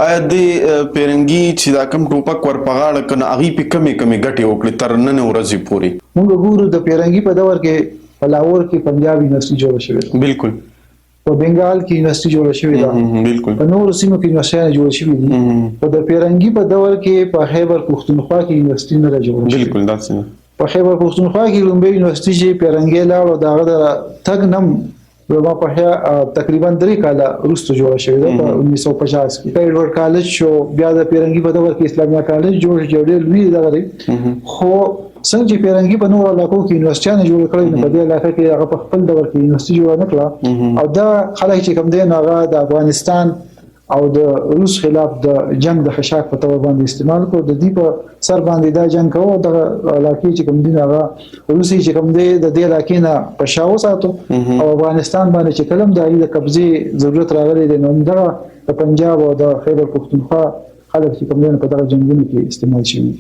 آیا د پیرنګي چې دا کم ټوپک ور پغاړه کنه هغه په کمی ګټي وکړي تر نن ورځې پوري؟ موږ ګورو د پیرنګي په دور کې په لاهور کې پنجاب یونیورسيټي جوړه شوې، بالکل په بنگال کې یونیورسيټي جوړه شوې ده، بالکل په نورو سیمو کې یونیورسيټي جوړ شوې دي. په د پیرنګي په دور کې په خیبر پښتونخوا کې یونیورسيټي نه جوړه شوې، بالکل داسې په خیبر پښتونخوا کې لومبي یونیورسيټي چې پیرنګي لاړو داغه د تګ نم ما په تقریبا 3 کاله وروسته جوړه شوې ده په 1950 کې. پیډور کالج شو، بیا د پیرنګي په دور کې اسلامي کالج جوړ جوړ لوی دغه خو څنګه چې پیرنګي په نورو علاقو کې یونیورسيټي جوړ کړل نو په دې علاقه کې هغه په خپل دور کې یونیورسيټي جوړ نه کړه. او دا خلک چې کوم دي هغه د افغانستان او د روس خلاف د جنگ د خشاک په تور باندې استعمال کو، د دې په سر باندې دا جنگ کوو د علاقې چې کوم دي هغه روسي چې کوم دي د دې علاقې نه پښاو ساتو او افغانستان باندې چې کلم د قبضه ضرورت راغلی دی نو د پنجاب او د خیبر پښتونخوا خلک چې کوم دي په دغه جنگونو کې استعمال شوي.